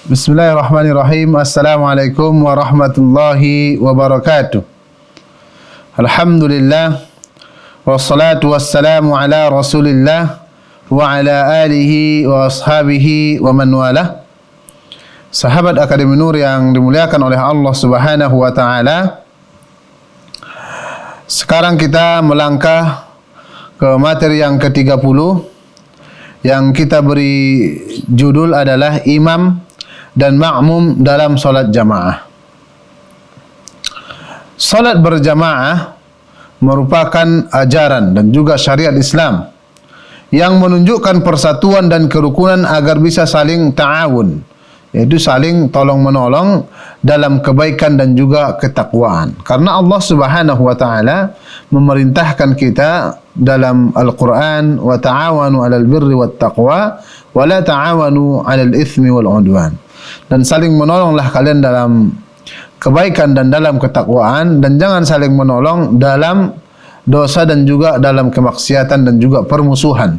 Bismillahirrahmanirrahim. Assalamualaikum warahmatullahi wabarakatuh. Alhamdulillah. Wassalatu wassalamu ala rasulillah wa ala alihi wa ashabihi wa man walah. Sahabat Akademi Nur yang dimuliakan oleh Allah Subhanahu wa taala. Sekarang kita melangkah ke materi yang ke-30 yang kita beri judul adalah imam dan makmum dalam solat jamaah. Solat berjamaah merupakan ajaran dan juga syariat Islam yang menunjukkan persatuan dan kerukunan agar bisa saling ta'awun, yaitu saling tolong-menolong dalam kebaikan dan juga ketakwaan. Karena Allah Subhanahu wa taala memerintahkan kita dalam Al-Qur'an, wa ta'awanu 'alal birri wat taqwa wa la ta'awanu 'alal itsmi wal 'udwan. Dan saling menolonglah kalian dalam kebaikan dan dalam ketakwaan, dan jangan saling menolong dalam dosa dan juga dalam kemaksiatan dan juga permusuhan.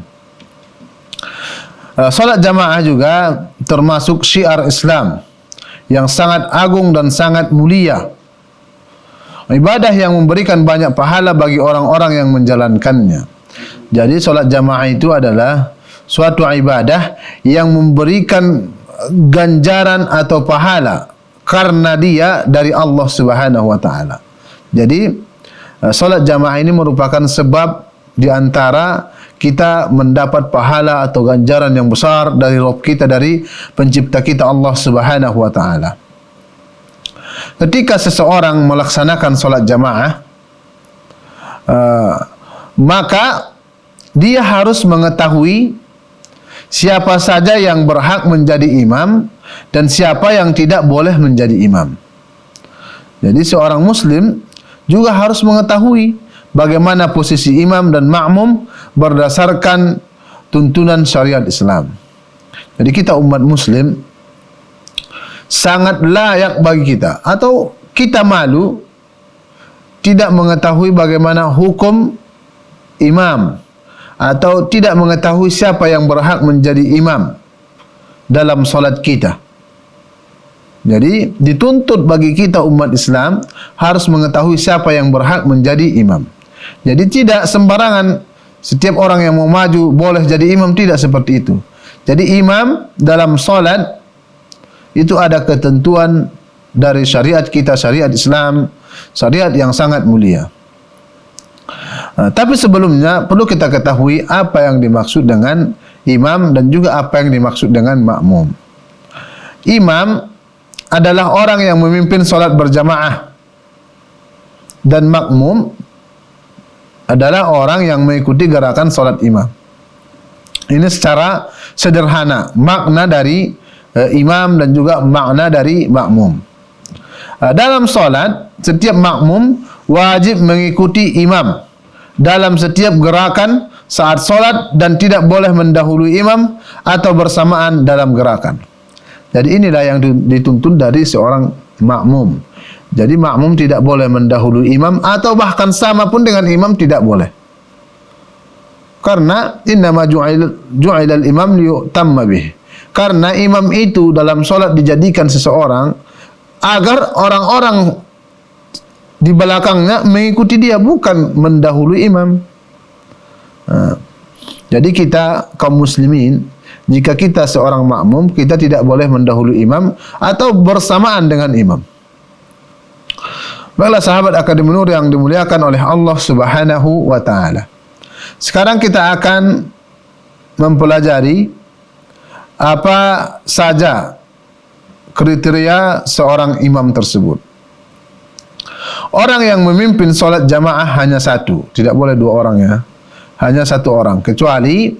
Salat jamaah juga termasuk syiar Islam yang sangat agung dan sangat mulia. Ibadah yang memberikan banyak pahala bagi orang-orang yang menjalankannya. Jadi salat jamaah itu adalah suatu ibadah yang memberikan ganjaran atau pahala karena dia dari Allah Subhanahu wa taala. Jadi salat jamaah ini merupakan sebab di antara kita mendapat pahala atau ganjaran yang besar dari Rabb kita, dari pencipta kita Allah Subhanahu wa taala. Ketika seseorang melaksanakan salat jamaah, maka dia harus mengetahui siapa saja yang berhak menjadi imam dan siapa yang tidak boleh menjadi imam. Jadi seorang muslim juga harus mengetahui bagaimana posisi imam dan makmum berdasarkan tuntunan syariat Islam. Jadi kita umat muslim sangat layak bagi kita, atau kita malu tidak mengetahui bagaimana hukum imam, atau tidak mengetahui siapa yang berhak menjadi imam dalam solat kita. Jadi dituntut bagi kita umat Islam harus mengetahui siapa yang berhak menjadi imam. Jadi tidak sembarangan setiap orang yang mau maju boleh jadi imam, tidak seperti itu. Jadi imam dalam solat itu ada ketentuan dari syariat kita, syariat Islam, syariat yang sangat mulia. Tapi sebelumnya perlu kita ketahui apa yang dimaksud dengan imam dan juga apa yang dimaksud dengan makmum. Imam adalah orang yang memimpin solat berjamaah, dan makmum adalah orang yang mengikuti gerakan solat imam. Ini secara sederhana makna dari imam dan juga makna dari makmum. Dalam solat, setiap makmum wajib mengikuti imam dalam setiap gerakan saat solat dan tidak boleh mendahului imam atau bersamaan dalam gerakan. Jadi inilah yang dituntut dari seorang makmum. Jadi makmum tidak boleh mendahului imam atau bahkan sama pun dengan imam tidak boleh. Karena innama ju'ilal imam liyu'tamma bih. Karena imam itu dalam solat dijadikan seseorang agar orang-orang di belakangnya mengikuti dia, bukan mendahului imam. Jadi kita kaum muslimin, jika kita seorang makmum, kita tidak boleh mendahului imam atau bersamaan dengan imam. Baiklah sahabat Akademi Nur yang dimuliakan oleh Allah Subhanahu wa taala. Sekarang kita akan mempelajari apa saja kriteria seorang imam tersebut. Orang yang memimpin solat jamaah hanya satu, tidak boleh dua orang ya, hanya satu orang. Kecuali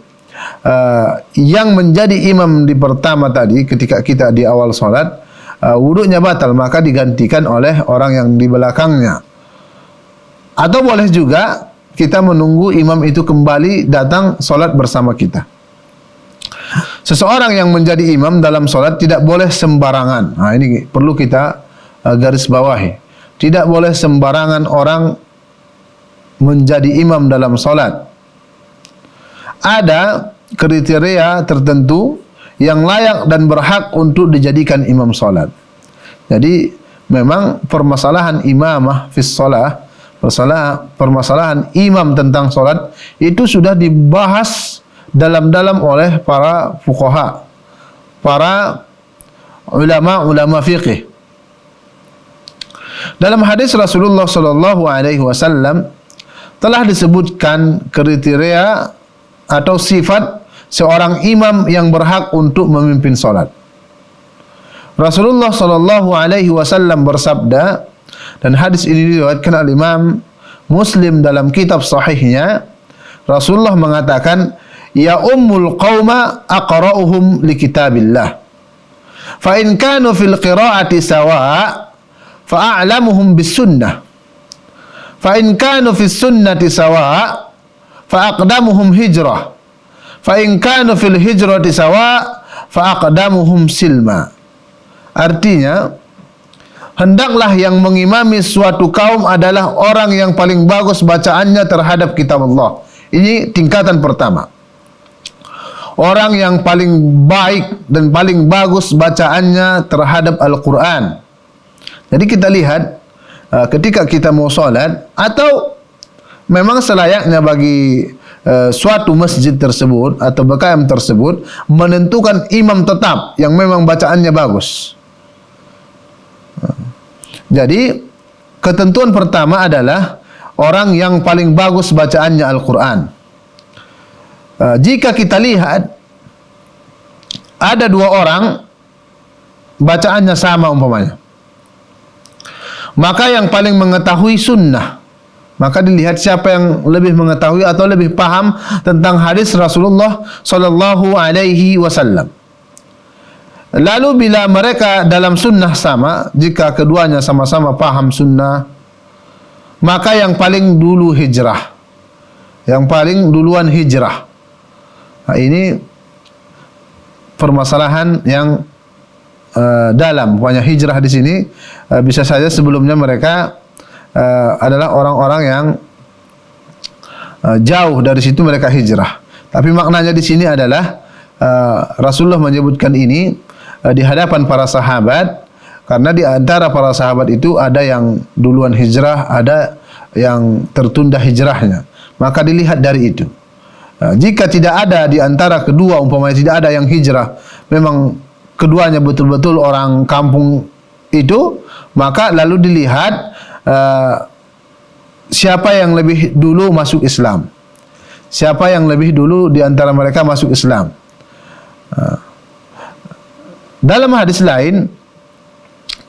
yang menjadi imam di pertama tadi, ketika kita di awal solat, wuduknya batal, maka digantikan oleh orang yang di belakangnya. Atau boleh juga kita menunggu imam itu kembali datang solat bersama kita. Seseorang yang menjadi imam dalam solat tidak boleh sembarangan. Nah, ini perlu kita garis bawahi. Tidak boleh sembarangan orang menjadi imam dalam solat. Ada kriteria tertentu yang layak dan berhak untuk dijadikan imam salat. Jadi memang permasalahan imamah fi shalah, permasalahan imam tentang salat itu sudah dibahas dalam-dalam oleh para fuqaha, para ulama fiqih. Dalam hadis Rasulullah sallallahu alaihi wasallam telah disebutkan kriteria atau sifat seorang imam yang berhak untuk memimpin salat. Rasulullah sallallahu alaihi wasallam bersabda, dan hadis ini diriwayatkan oleh Imam Muslim dalam kitab sahihnya. Rasulullah mengatakan, ya ummul qauma aqra'uhum li kitabillah. Fa in kanu fil qira'ati sawa' fa a'lamuhum bis sunnah. Fa in kanu fis sunnati sawa' fa aqdamuhum hijrah. Fa in kanu fil hijrati sawa' fa aqdamuhum silma. Artinya, hendaklah yang mengimami suatu kaum adalah orang yang paling bagus bacaannya terhadap kitab Allah. Ini tingkatan pertama. Orang yang paling baik dan paling bagus bacaannya terhadap Al-Quran. Jadi kita lihat ketika kita mau solat, atau memang selayaknya bagi suatu masjid tersebut atau BKM tersebut menentukan imam tetap yang memang bacaannya bagus. Jadi ketentuan pertama adalah orang yang paling bagus bacaannya Al-Quran. Jika kita lihat ada dua orang bacaannya sama umpamanya, maka yang paling mengetahui sunnah, maka dilihat siapa yang lebih mengetahui atau lebih paham tentang hadis Rasulullah sallallahu alaihi wasallam. Lalu bila mereka dalam sunnah sama, jika keduanya sama-sama paham sunnah, maka yang paling dulu hijrah, yang paling duluan hijrah. Nah, ini permasalahan yang dalam. Pokoknya hijrah di sini bisa saja sebelumnya mereka adalah orang-orang yang jauh dari situ mereka hijrah. Tapi maknanya di sini adalah Rasulullah menyebutkan ini di hadapan para sahabat, karena di antara para sahabat itu ada yang duluan hijrah, ada yang tertunda hijrahnya. Maka dilihat dari itu. Jika tidak ada di antara kedua, umpamanya tidak ada yang hijrah, memang keduanya betul-betul orang kampung itu, maka lalu dilihat siapa yang lebih dulu masuk Islam, siapa yang lebih dulu di antara mereka masuk Islam. Dalam hadis lain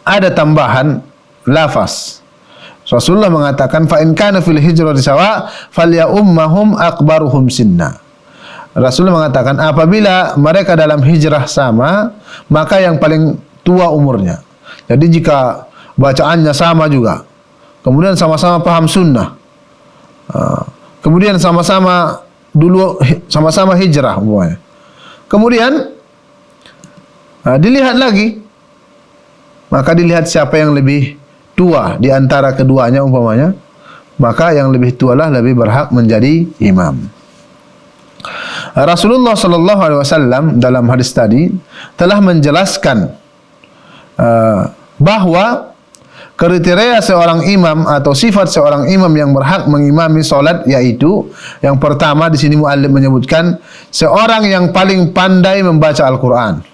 ada tambahan lafaz. Rasulullah mengatakan, fa in kana fil hijrati sawa falya'immahum akbaruhum sinna. Rasulullah mengatakan, apabila mereka dalam hijrah sama, maka yang paling tua umurnya. Jadi jika bacaannya sama juga, kemudian sama-sama paham sunnah, kemudian sama-sama dulu sama-sama hijrah, kemudian dilihat lagi, maka dilihat siapa yang lebih tua di antara keduanya umpamanya, maka yang lebih tua lah lebih berhak menjadi imam. Rasulullah sallallahu alaihi wasallam dalam hadis tadi telah menjelaskan bahwa kriteria seorang imam atau sifat seorang imam yang berhak mengimami salat, yaitu yang pertama di sini muallif menyebutkan seorang yang paling pandai membaca Al-Quran.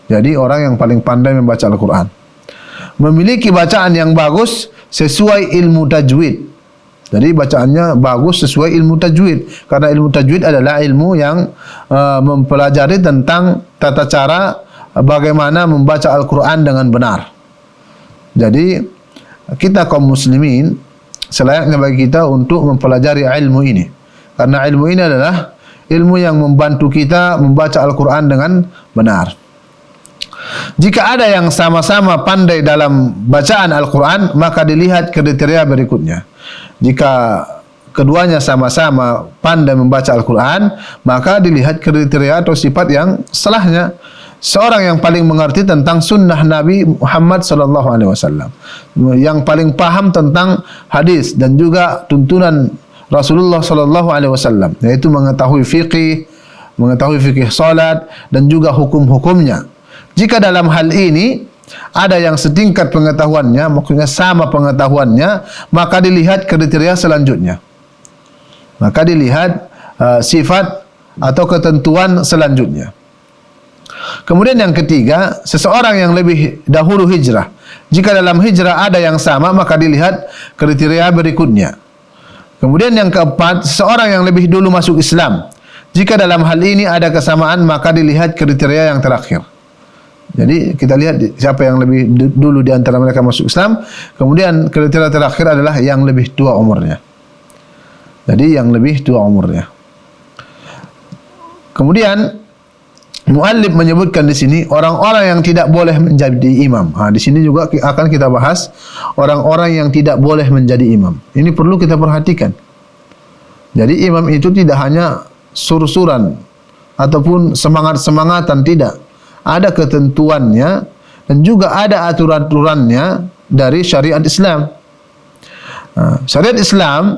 Jadi orang yang paling pandai membaca Al-Quran, memiliki bacaan yang bagus sesuai ilmu tajwid. Jadi bacaannya bagus sesuai ilmu tajwid, karena ilmu tajwid adalah ilmu yang mempelajari tentang tata cara bagaimana membaca Al-Quran dengan benar. Jadi kita kaum muslimin selayaknya bagi kita untuk mempelajari ilmu ini, karena ilmu ini adalah ilmu yang membantu kita membaca Al-Quran dengan benar. Jika ada yang sama-sama pandai dalam bacaan Al-Quran, maka dilihat kriteria berikutnya. Jika keduanya sama-sama pandai membaca Al-Quran, maka dilihat kriteria atau sifat yang setelahnya. Seorang yang paling mengerti tentang sunnah Nabi Muhammad sallallahu alaihi wasallam, yang paling paham tentang hadis dan juga tuntunan Rasulullah sallallahu alaihi wasallam, yaitu mengetahui fiqih, mengetahui fikih salat dan juga hukum-hukumnya. Jika dalam hal ini ada yang setingkat pengetahuannya, maksudnya sama pengetahuannya, maka dilihat kriteria selanjutnya. Maka dilihat sifat atau ketentuan selanjutnya. Kemudian yang ketiga, seseorang yang lebih dahulu hijrah. Jika dalam hijrah ada yang sama, maka dilihat kriteria berikutnya. Kemudian yang keempat, seseorang yang lebih dulu masuk Islam. Jika dalam hal ini ada kesamaan, maka dilihat kriteria yang terakhir. Jadi kita lihat siapa yang lebih dulu di antara mereka masuk Islam. Kemudian kriteria terakhir adalah yang lebih tua umurnya. Jadi yang lebih tua umurnya. Kemudian muallif menyebutkan di sini orang-orang yang tidak boleh menjadi imam. Di sini juga akan kita bahas orang-orang yang tidak boleh menjadi imam. Ini perlu kita perhatikan. Jadi imam itu tidak hanya sur-suran ataupun semangat-semangatan, tidak. Ada ketentuannya dan juga ada aturan-aturannya dari syariat Islam. Syariat Islam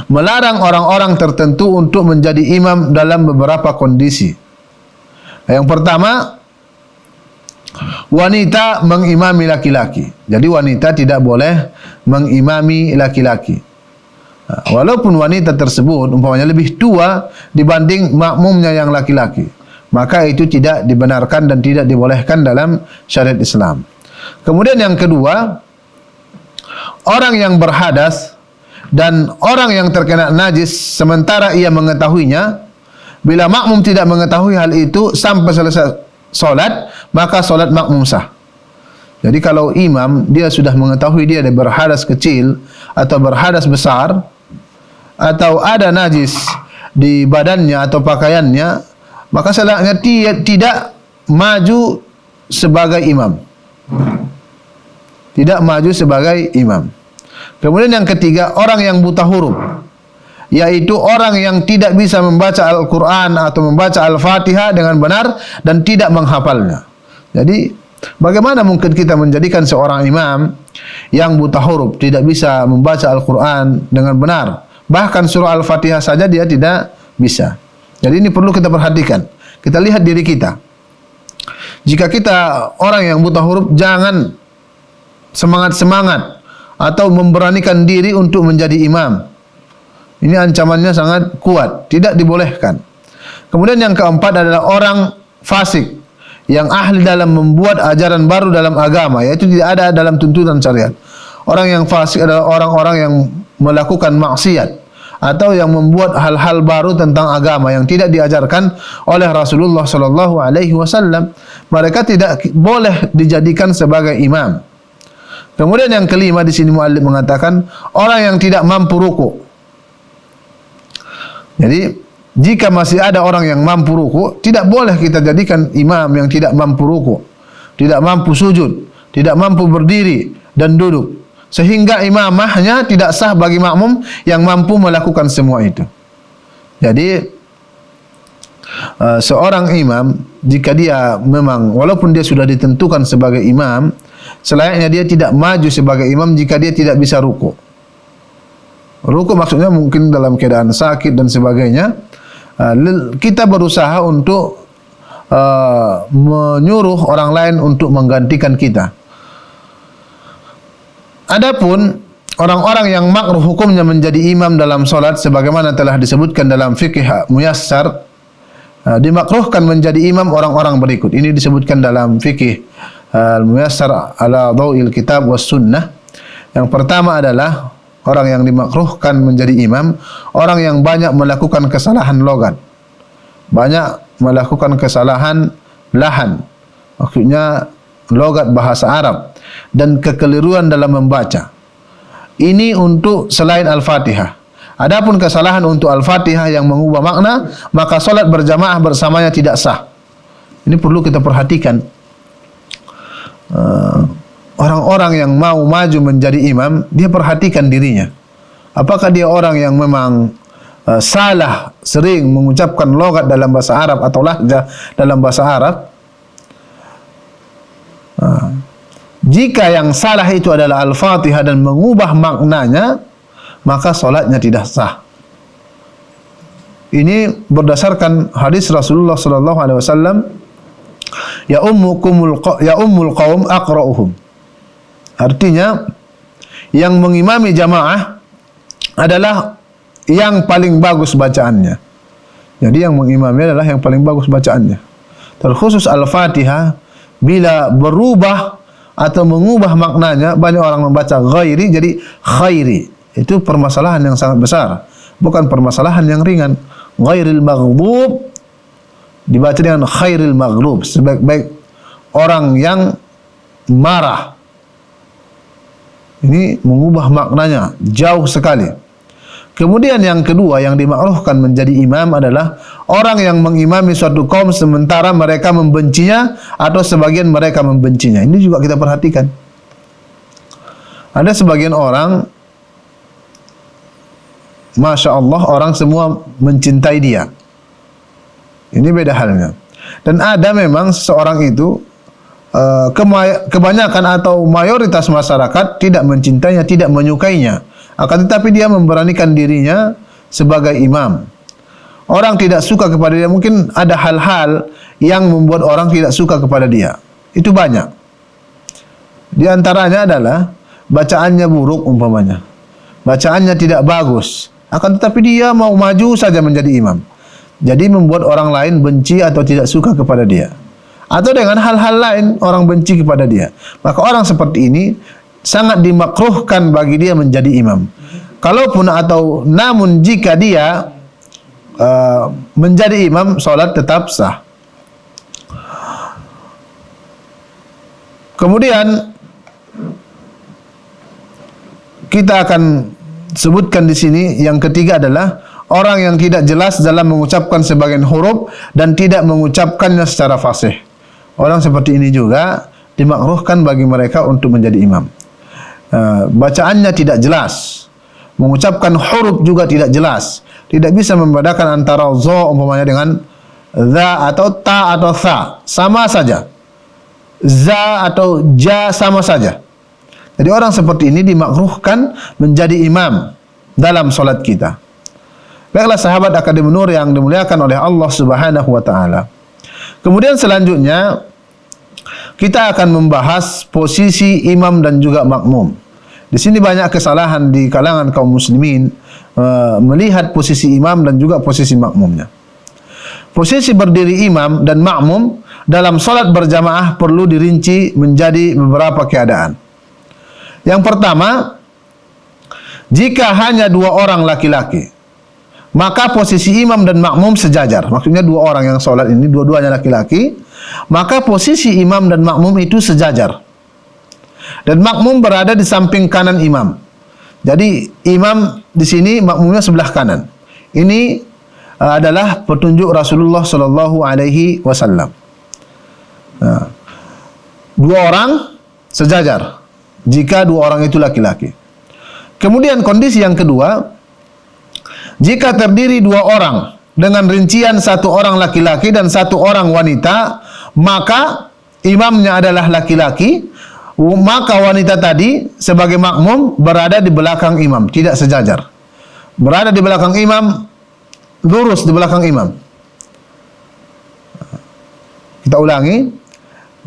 melarang orang-orang tertentu untuk menjadi imam dalam beberapa kondisi. Yang pertama, wanita mengimami laki-laki. Jadi wanita tidak boleh mengimami laki-laki. Walaupun wanita tersebut umpamanya lebih tua dibanding makmumnya yang laki-laki, maka itu tidak dibenarkan dan tidak dibolehkan dalam syariat Islam. Kemudian yang kedua, orang yang berhadas dan orang yang terkena najis sementara ia mengetahuinya, bila makmum tidak mengetahui hal itu sampai selesai solat, maka solat makmum sah. Jadi kalau imam dia sudah mengetahui dia ada berhadas kecil atau berhadas besar, atau ada najis di badannya atau pakaiannya, maka salatnya tidak maju sebagai imam. Tidak maju sebagai imam. Kemudian yang ketiga, orang yang buta huruf, yaitu orang yang tidak bisa membaca Al-Quran atau membaca Al-Fatihah dengan benar dan tidak menghafalnya. Jadi bagaimana mungkin kita menjadikan seorang imam yang buta huruf, tidak bisa membaca Al-Quran dengan benar, bahkan surah Al-Fatihah saja dia tidak bisa. Jadi ini perlu kita perhatikan. Kita lihat diri kita. Jika kita orang yang buta huruf, jangan semangat-semangat atau memberanikan diri untuk menjadi imam. Ini ancamannya sangat kuat, tidak dibolehkan. Kemudian yang keempat adalah orang fasik yang ahli dalam membuat ajaran baru dalam agama, yaitu tidak ada dalam tuntunan syariat. Orang yang fasik adalah orang-orang yang melakukan maksiat atau yang membuat hal-hal baru tentang agama yang tidak diajarkan oleh Rasulullah sallallahu alaihi wasallam. Mereka tidak boleh dijadikan sebagai imam. Kemudian yang kelima di sini muallif mengatakan orang yang tidak mampu ruku. Jadi jika masih ada orang yang mampu ruku, tidak boleh kita jadikan imam yang tidak mampu ruku, tidak mampu sujud, tidak mampu berdiri dan duduk, sehingga imamahnya tidak sah bagi makmum yang mampu melakukan semua itu. Jadi seorang imam, jika dia memang walaupun dia sudah ditentukan sebagai imam, selayaknya dia tidak maju sebagai imam jika dia tidak bisa ruku. Ruku maksudnya mungkin dalam keadaan sakit dan sebagainya. Kita berusaha untuk menyuruh orang lain untuk menggantikan kita. Adapun orang-orang yang makruh hukumnya menjadi imam dalam solat, sebagaimana telah disebutkan dalam fikih muyassar, dimakruhkan menjadi imam orang-orang berikut. Ini disebutkan dalam fikih muyassar ala dhawil kitab was sunnah. Yang pertama adalah orang yang dimakruhkan menjadi imam, orang yang banyak melakukan kesalahan logat, banyak melakukan kesalahan lahan, maksudnya logat bahasa Arab, dan kekeliruan dalam membaca. Ini untuk selain Al-Fatihah. Adapun kesalahan untuk Al-Fatihah yang mengubah makna, maka solat berjamaah bersamanya tidak sah. Ini perlu kita perhatikan. Orang-orang yang mau maju menjadi imam, dia perhatikan dirinya. Apakah dia orang yang memang salah sering mengucapkan logat dalam bahasa Arab atau lahjah dalam bahasa Arab? Jika yang salah itu adalah Al-Fatihah dan mengubah maknanya, maka solatnya tidak sah. Ini berdasarkan hadis Rasulullah sallallahu alaihi wasallam, ya ummul qaum aqra'uhum. Artinya yang mengimami jamaah adalah yang paling bagus bacaannya. Jadi yang mengimami adalah yang paling bagus bacaannya. Terkhusus Al-Fatihah, bila berubah atau mengubah maknanya, banyak orang membaca ghairi jadi khairi. Itu permasalahan yang sangat besar, bukan permasalahan yang ringan. Ghairil maghdub dibaca dengan khairil maghlub, sebaik-baik orang yang marah. Ini mengubah maknanya jauh sekali. Kemudian yang kedua yang dimakruhkan menjadi imam adalah orang yang mengimami suatu kaum sementara mereka membencinya atau sebagian mereka membencinya. Ini juga kita perhatikan. Ada sebagian orang, Masya Allah, orang semua mencintai dia. Ini beda halnya. Dan ada memang seseorang itu kebanyakan atau mayoritas masyarakat tidak mencintainya, tidak menyukainya. Akan tetapi dia memberanikan dirinya sebagai imam. Orang tidak suka kepada dia, mungkin ada hal-hal yang membuat orang tidak suka kepada dia. Itu banyak. Di antaranya adalah bacaannya buruk umpamanya. Bacaannya tidak bagus. Akan tetapi dia mau maju saja menjadi imam. Jadi membuat orang lain benci atau tidak suka kepada dia. Atau dengan hal-hal lain orang benci kepada dia. Maka orang seperti ini sangat dimakruhkan bagi dia menjadi imam. Kalaupun atau namun jika dia menjadi imam, solat tetap sah. Kemudian kita akan sebutkan di sini yang ketiga adalah orang yang tidak jelas dalam mengucapkan sebagian huruf dan tidak mengucapkannya secara fasih. Orang seperti ini juga dimakruhkan bagi mereka untuk menjadi imam. Bacaannya tidak jelas, mengucapkan huruf juga tidak jelas, tidak bisa membedakan antara za umpamanya dengan za atau ta atau tha, sama saja. Za atau ja sama saja. Jadi orang seperti ini dimakruhkan menjadi imam dalam solat kita. Baiklah sahabat Akademi Nur yang dimuliakan oleh Allah Subhanahu wa taala. Kemudian selanjutnya kita akan membahas posisi imam dan juga makmum. Di sini banyak kesalahan di kalangan kaum muslimin melihat posisi imam dan juga posisi makmumnya. Posisi berdiri imam dan makmum dalam solat berjamaah perlu dirinci menjadi beberapa keadaan. Yang pertama, jika hanya dua orang laki-laki, maka posisi imam dan makmum sejajar. Maksudnya dua orang yang solat ini dua-duanya laki-laki, maka posisi imam dan makmum itu sejajar. Dan makmum berada di samping kanan imam. Jadi imam di sini, makmumnya sebelah kanan. Ini adalah petunjuk Rasulullah sallallahu alaihi wasallam. Dua orang sejajar jika dua orang itu laki-laki. Kemudian kondisi yang kedua, jika terdiri dua orang dengan rincian satu orang laki-laki dan satu orang wanita, maka imamnya adalah laki-laki, maka wanita tadi sebagai makmum berada di belakang imam, tidak sejajar. Berada di belakang imam, lurus di belakang imam. Kita ulangi.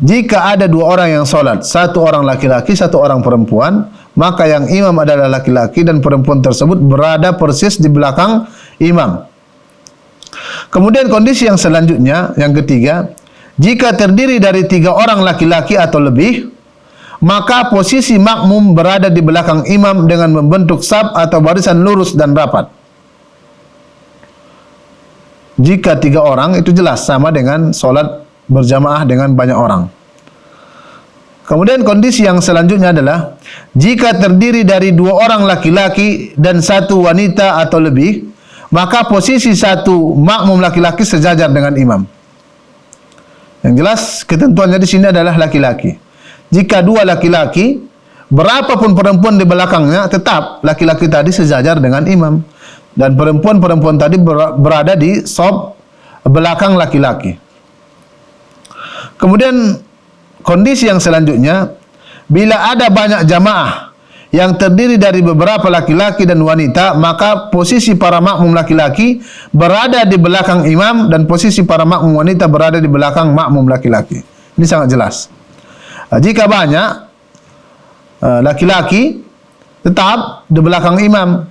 Jika ada dua orang yang solat, satu orang laki-laki, satu orang perempuan, maka yang imam adalah laki-laki dan perempuan tersebut berada persis di belakang imam. Kemudian kondisi yang selanjutnya, yang ketiga, jika terdiri dari tiga orang laki-laki atau lebih, maka posisi makmum berada di belakang imam dengan membentuk saf atau barisan lurus dan rapat. Jika tiga orang itu jelas sama dengan solat berjamaah dengan banyak orang. Kemudian kondisi yang selanjutnya adalah jika terdiri dari dua orang laki-laki dan satu wanita atau lebih, maka posisi satu makmum laki-laki sejajar dengan imam. Yang jelas ketentuannya di sini adalah laki-laki. Jika dua laki-laki, berapapun perempuan di belakangnya, tetap laki-laki tadi sejajar dengan imam dan perempuan-perempuan tadi berada di saf belakang laki-laki. Kemudian kondisi yang selanjutnya, bila ada banyak jamaah yang terdiri dari beberapa laki-laki dan wanita, maka posisi para makmum laki-laki berada di belakang imam dan posisi para makmum wanita berada di belakang makmum laki-laki. Ini sangat jelas. Jika banyak laki-laki tetap di belakang imam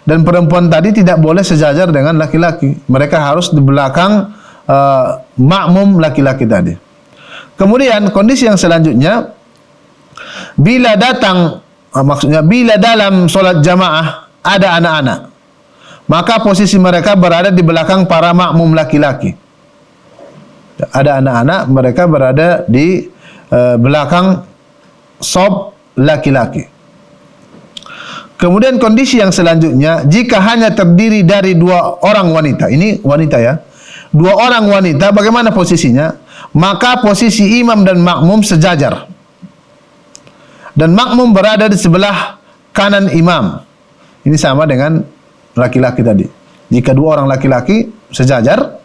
dan perempuan tadi tidak boleh sejajar dengan laki-laki. Mereka harus di belakang makmum laki-laki tadi. Kemudian kondisi yang selanjutnya, bila datang maksudnya bila dalam solat jamaah ada anak-anak, maka posisi mereka berada di belakang para makmum laki-laki. Ada anak-anak, mereka berada di belakang shaf laki-laki. Kemudian kondisi yang selanjutnya, jika hanya terdiri dari 2 orang wanita, ini wanita ya, 2 orang wanita, bagaimana posisinya? Maka posisi imam dan makmum sejajar. Dan makmum berada di sebelah kanan imam. Ini sama dengan laki-laki tadi. Jika 2 orang laki-laki sejajar,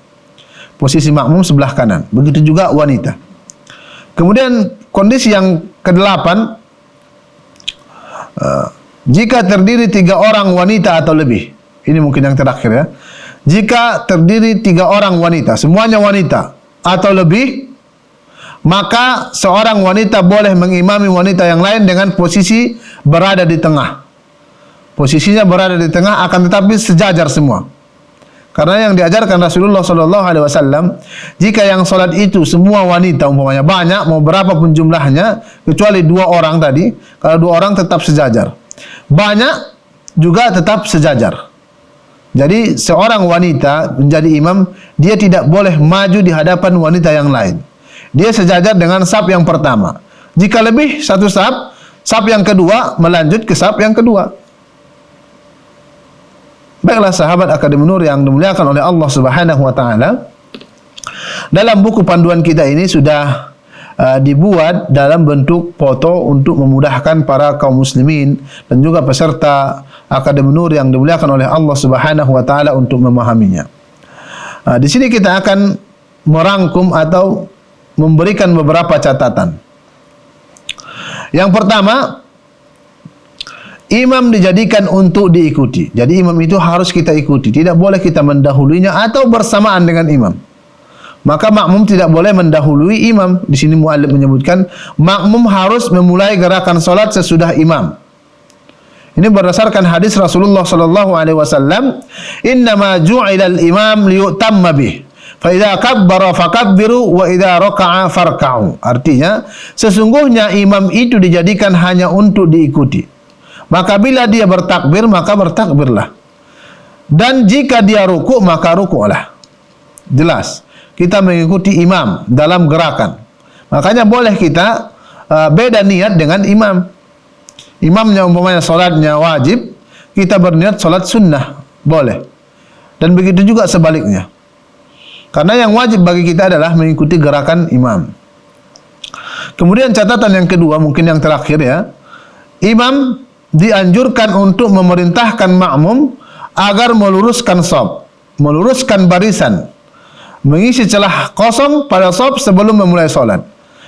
posisi makmum sebelah kanan. Begitu juga wanita. Kemudian kondisi yang ke-8, jika terdiri 3 orang wanita atau lebih. Ini mungkin yang terakhir ya. Jika terdiri 3 orang wanita, semuanya wanita atau lebih, maka seorang wanita boleh mengimami wanita yang lain dengan posisi berada di tengah. Posisinya berada di tengah, akan tetapi sejajar semua. Karena yang diajarkan Rasulullah SAW, jika yang salat itu semua wanita umpamanya banyak, mau berapapun jumlahnya, kecuali 2 orang tadi, kalau 2 orang tetap sejajar. Banyak juga tetap sejajar. Jadi seorang wanita menjadi imam, dia tidak boleh maju di hadapan wanita yang lain. Dia sejajar dengan saf yang pertama. Jika lebih 1 saf yang kedua melanjut ke saf yang kedua. Baiklah sahabat Akademi Nur yang dimuliakan oleh Allah Subhanahu wa taala. Dalam buku panduan kita ini sudah dibuat dalam bentuk foto untuk memudahkan para kaum muslimin dan juga peserta Akademi Nur yang dimuliakan oleh Allah Subhanahu wa taala untuk memahaminya. Di sini kita akan merangkum atau memberikan beberapa catatan. Yang pertama, imam dijadikan untuk diikuti. Jadi imam itu harus kita ikuti. Tidak boleh kita mendahulunya atau bersamaan dengan imam. Maka makmum tidak boleh mendahului imam. Di sini muallif menyebutkan makmum harus memulai gerakan salat sesudah imam. Ini berdasarkan hadis Rasulullah sallallahu alaihi wasallam, "Innama ju'ilal imam liyutamma bih. Fa idza kabbara fakabbiru wa idza raka'a farka'u." Artinya, sesungguhnya imam itu dijadikan hanya untuk diikuti. Maka bila dia bertakbir, maka bertakbirlah. Dan jika dia ruku', maka ruku'lah. Jelas, kita mengikuti imam dalam gerakan. Makanya boleh kita beda niat dengan imam. Imamnya umpamanya salatnya wajib, kita berniat salat sunnah, boleh. Dan begitu juga sebaliknya. Karena yang wajib bagi kita adalah mengikuti gerakan imam. Kemudian catatan yang kedua, mungkin yang terakhir ya. Imam dianjurkan untuk memerintahkan makmum agar meluruskan shaf, meluruskan barisan, mengisi celah kosong pada shaf sebelum memulai salat.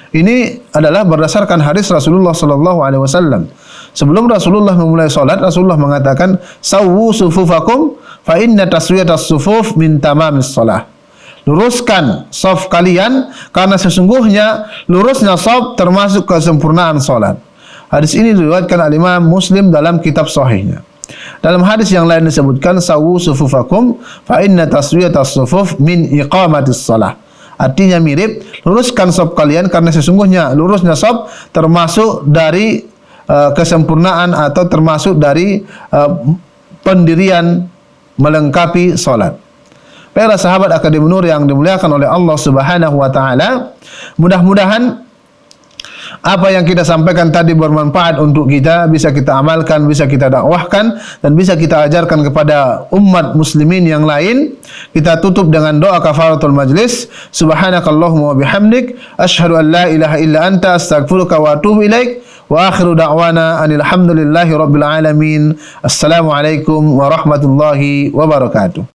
Ini adalah berdasarkan hadis Rasulullah sallallahu alaihi wasallam. Sebelum Rasulullah memulai salat, Rasulullah mengatakan, "Sawwu sufufakum fa inna taswiyatas sufuf min tamamis shalah." Luruskan shaf kalian karena sesungguhnya lurusnya shaf termasuk kesempurnaan salat. Hadis ini diriwayatkan oleh Imam Muslim dalam kitab sahihnya. Dalam hadis yang lain disebutkan, "Sawwu sufufakum fa inna taswiyatas sufuf min iqamatis shalah." Artinya mirip, luruskan shaf kalian karena sesungguhnya lurusnya shaf termasuk dari kesempurnaan atau termasuk dari pendirian melengkapi salat. Para sahabat Akademi Nur yang dimuliakan oleh Allah Subhanahu wa taala, mudah-mudahan apa yang kita sampaikan tadi bermanfaat untuk kita, bisa kita amalkan, bisa kita dakwahkan, dan bisa kita ajarkan kepada umat muslimin yang lain. Kita tutup dengan doa kafaratul majlis. Subhanakallahumma wa bihamdik, asyhadu an la ilaha illa anta, astaghfiruka wa atubu ilaik. Wa akhiru da'wana anil hamdulillahi rabbil alamin. Assalamualaikum warahmatullahi wabarakatuh.